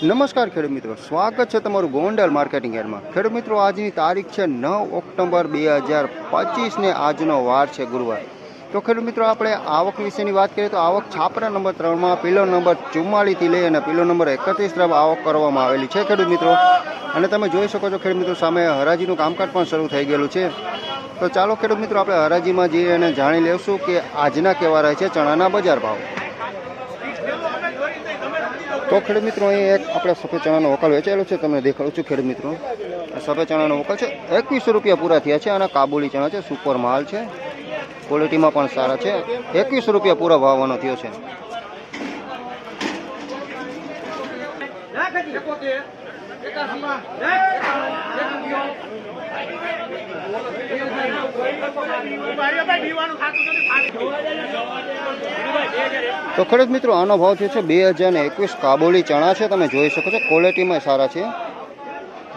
નમસ્કાર ખેડૂત મિત્રો, સ્વાગત છે તમારું ગોંડલ માર્કેટિંગ યાર્ડમાં। ખેડૂત મિત્રો, આજની તારીખ છે 9 ઓક્ટોબર 2025 ને આજનો વાર છે ગુરુવાર। તો ખેડૂત મિત્રો, આપણે આવક વિશેની વાત કરીએ તો આવક છાપરા નંબર 3માં પીલો નંબર 44 થી લઈ અને પીલો નંબર 31 તરફ આવક કરવામાં આવેલી છે ખેડૂત મિત્રો। અને તમે જોઈ શકો છો ખેડૂત મિત્રો, સામે હરાજીનું કામકાજ પણ શરૂ થઈ ગયેલું છે। તો ચાલો ખેડૂત મિત્રો, આપણે હરાજીમાં જઈએ અને જાણી લેશું કે આજના કેવા રહે છે ચણાના બજાર ભાવ। તો ખેડૂત મિત્રો, અહીં એક આપણે સફેદ ચણાનો વકાલ વેચાયેલો છે, તમને દેખાડું છું ખેડૂત મિત્રો। સફેદ ચણાનો વકાલ છે 2100 રૂપિયા પૂરા થયા છે અને કાબુલી ચણા છે, સુપર માલ છે, ક્વોલિટીમાં પણ સારા છે। 2100 રૂપિયા પૂરા ભાવવાનો થયો છે। તો ખેડૂત મિત્રો, આનો ભાવ થયો છે 2021 કાબુલી ચણા છે, તમે જોઈ શકો છો, ક્વોલિટીમાં સારા છે।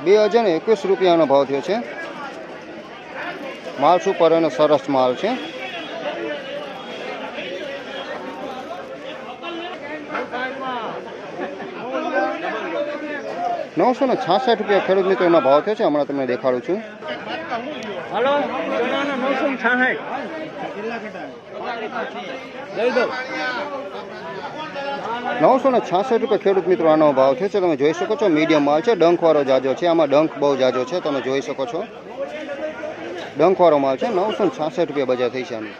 2021 રૂપિયાનો ભાવ થયો છે। માલ સુપર અને સરસ માલ છે। ₹966 ખેડૂત મિત્રો એનો ભાવ થયો છે, હમણાં તમને દેખાડું છું। हेलो चना 966 ₹966 ખેડૂત મિત્રો આનો ભાવ થયો છે, તમે જોઈ શકો છો। મીડિયમ માલ છે, ડંખવાળો જાજો છે, આમાં ડંખ બહુ જાજો છે, તમે જોઈ શકો છો। ડંખવાળો માલ છે, ₹966 બજાર થઈ છે આની।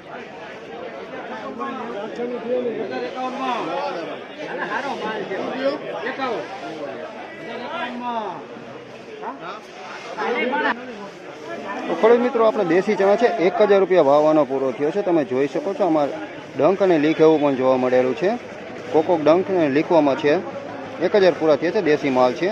તો ખેડૂત મિત્રો, આપણે દેશી ચણા છે 1000 રૂપિયા ભાવવાનો પૂરો થયો છે, તમે જોઈ શકો છો। આમાં ડંખ અને લીક એવું પણ જોવા મળેલું છે, કોક ડંખ અને લીકવામાં છે। 1000 પૂરા થયા છે, દેશી માલ છે।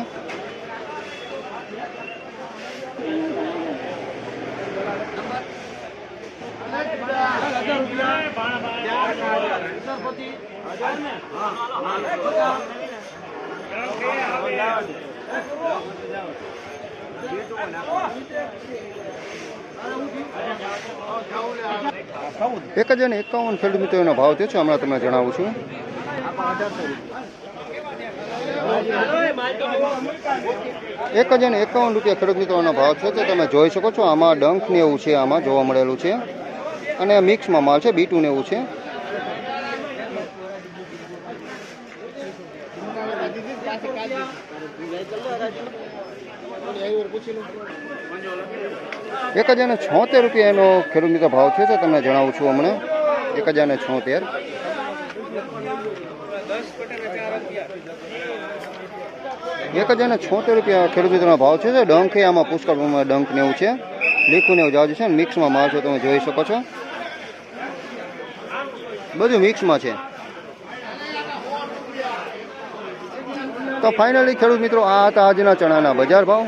₹1051 ખેડૂત મિત્રો એનો ભાવ થયો છે, હમણાં તમને જણાવું છું। ₹1051 ખેડૂત મિત્રોનો ભાવ છે, તો તમે જોઈ શકો છો। આમાં ડંખ ને એવું છે, આમાં જોવા મળેલું છે, અને મિક્સમાં માલ છે, બીટું ને એવું છે। ₹1076 એનો ખેડૂત મિત્રો ભાવ થયો છે, તમને જણાવું છું હમણાં। 1076 ₹1076 ખેડૂત મિત્રોનો ભાવ છે। ડંખ આમાં પુષ્કળ પ્રમાણમાં ડંખ ને એવું છે, લીખું ને એવું જાજુ છે, મિક્સમાં માલ છે, તમે જોઈ શકો છો। બધું મિક્સમાં છે। તો ફાઇનલી ખેડૂત મિત્રો, આ હતા આજના ચણાના બજાર ભાવ।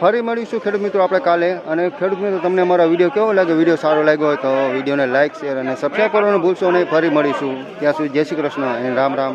ફરી મળીશું ખેડૂત મિત્રો આપણે કાલે। અને ખેડૂત મિત્રો, તમને અમારો વિડીયો કેવો લાગે? વિડીયો સારો લાગ્યો હોય તો વિડીયોને લાઇક, શેર અને સબસ્ક્રાઈબ કરવાનું ભૂલશો નહીં। ફરી મળીશું, ત્યાં સુધી જય શ્રી કૃષ્ણ અને રામ રામ।